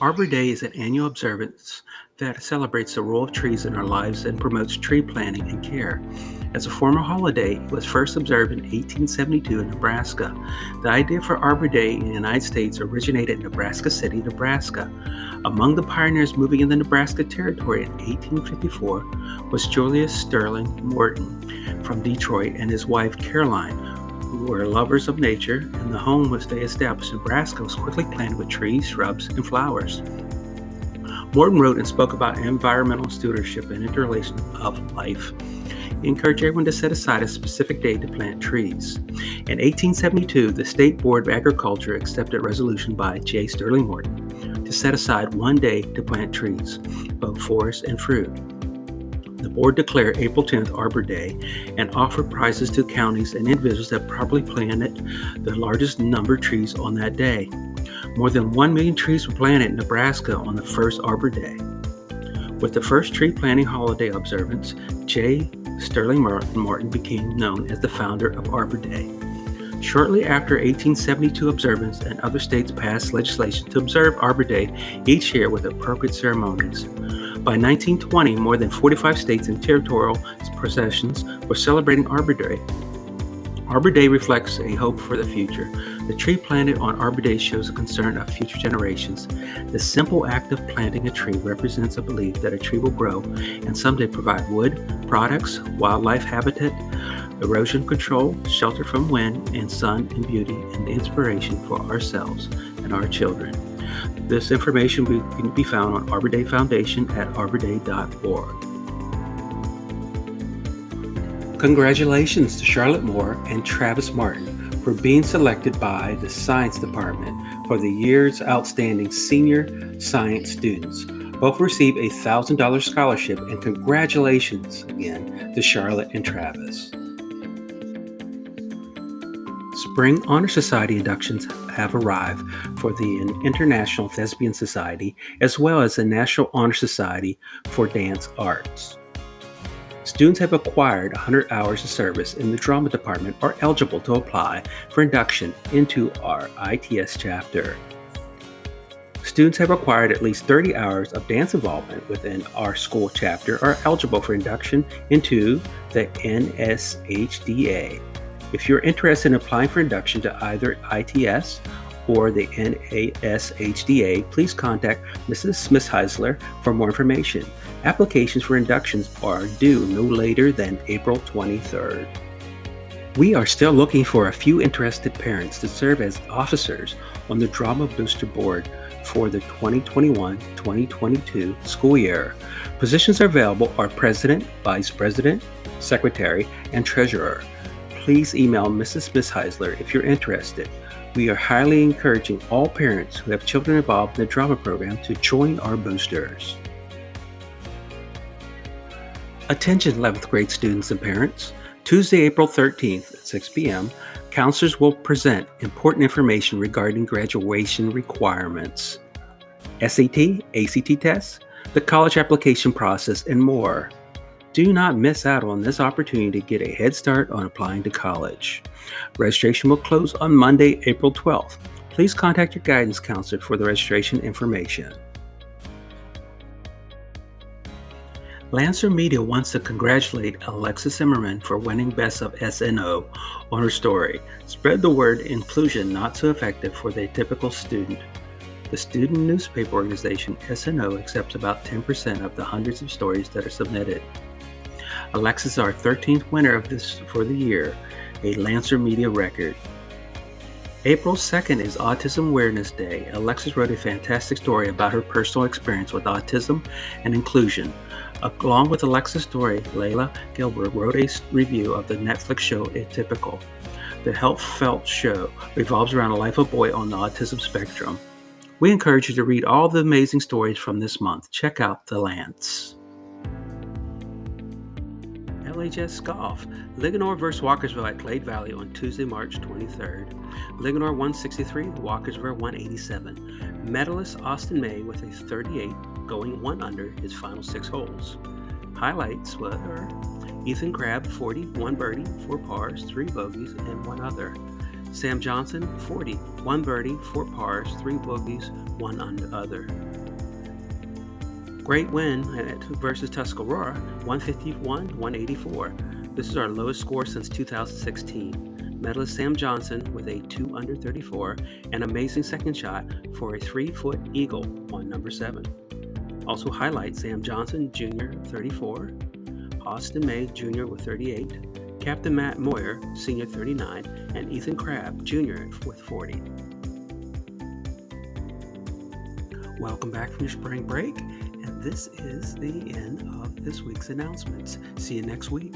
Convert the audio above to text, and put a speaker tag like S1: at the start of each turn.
S1: Arbor Day is an annual observance that celebrates the role of trees in our lives and promotes tree planting and care. As a formal holiday, it was first observed in 1872 in Nebraska. The idea for Arbor Day in the United States originated in Nebraska City, Nebraska. Among the pioneers moving in the Nebraska Territory in 1854 was Julius Sterling Morton from Detroit and his wife Caroline, who were lovers of nature, and the home which they established in Nebraska was quickly planted with trees, shrubs, and flowers. Morton wrote and spoke about environmental stewardship and interrelation of life. He encouraged everyone to set aside a specific day to plant trees. In 1872, the State Board of Agriculture accepted a resolution by J. Sterling Morton to set aside one day to plant trees, both forest and fruit. The board declared April 10th Arbor Day and offered prizes to counties and individuals that properly planted the largest number of trees on that day. More than 1 million trees were planted in Nebraska on the first Arbor Day. With the first tree planting holiday observance, J. Sterling Morton became known as the founder of Arbor Day. Shortly after 1872 observance, and other states passed legislation to observe Arbor Day each year with appropriate ceremonies. By 1920, more than 45 states and territorial possessions were celebrating Arbor Day. Arbor Day reflects a hope for the future. The tree planted on Arbor Day shows a concern of future generations. The simple act of planting a tree represents a belief that a tree will grow and someday provide wood, products, wildlife habitat, erosion control, shelter from wind and sun, and beauty and inspiration for ourselves and our children. This information can be found on Arbor Day Foundation at arborday.org. Congratulations to Charlotte Moore and Travis Martin for being selected by the Science Department for the year's outstanding senior science students. Both receive a $1,000 scholarship, and congratulations again to Charlotte and Travis. Spring Honor Society inductions have arrived for the International Thespian Society as well as the National Honor Society for Dance Arts. Students have acquired 100 hours of service in the drama department are eligible to apply for induction into our ITS chapter. Students have acquired at least 30 hours of dance involvement within our school chapter are eligible for induction into the NSHDA. If you're interested in applying for induction to either ITS or the NASHDA, please contact Mrs. Smith-Heisler for more information. Applications for inductions are due no later than April 23rd. We are still looking for a few interested parents to serve as officers on the Drama Booster Board for the 2021-2022 school year. Positions available are President, Vice President, Secretary, and Treasurer. Please email Mrs. Smith-Heisler if you're interested. We are highly encouraging all parents who have children involved in the drama program to join our boosters. Attention 11th grade students and parents. Tuesday, April 13th at 6 p.m., counselors will present important information regarding graduation requirements, SAT, ACT tests, the college application process, and more. Do not miss out on this opportunity to get a head start on applying to college. Registration will close on Monday, April 12th. Please contact your guidance counselor for the registration information. Lancer Media wants to congratulate Alexis Zimmerman for winning Best of SNO on her story. Spread the word inclusion not so effective for the typical student. The student newspaper organization SNO accepts about 10% of the hundreds of stories that are submitted. Alexis is our 13th winner of this for the year, a Lancer Media record. April 2nd is Autism Awareness Day. Alexis wrote a fantastic story about her personal experience with autism and inclusion. Along with Alexis' story, Layla Gilbert wrote a review of the Netflix show Atypical. The heartfelt show revolves around the life of a boy on the autism spectrum. We encourage you to read all the amazing stories from this month. Check out The Lance. LHS Golf. Linganore vs. Walkersville at Glade Valley on Tuesday, March 23rd. Linganore 163, Walkersville 187. Medalist Austin May with a 38, going 1 under his final 6 holes. Highlights were Ethan Crabb 40, 1 birdie, 4 pars, 3 bogeys, and 1 other. Sam Johnson 40, 1 birdie, 4 pars, 3 bogeys, 1 other. Great win versus Tuscarora, 151-184. This is our lowest score since 2016. Medalist Sam Johnson with a 2 under 34, an amazing second shot for a 3-foot eagle on number 7. Also highlight Sam Johnson, Jr., 34, Austin May, Jr. with 38, Captain Matt Moyer, Senior, 39, and Ethan Crabb, Jr. with 40. Welcome back from your spring break, and this is the end of this week's announcements. See you next week.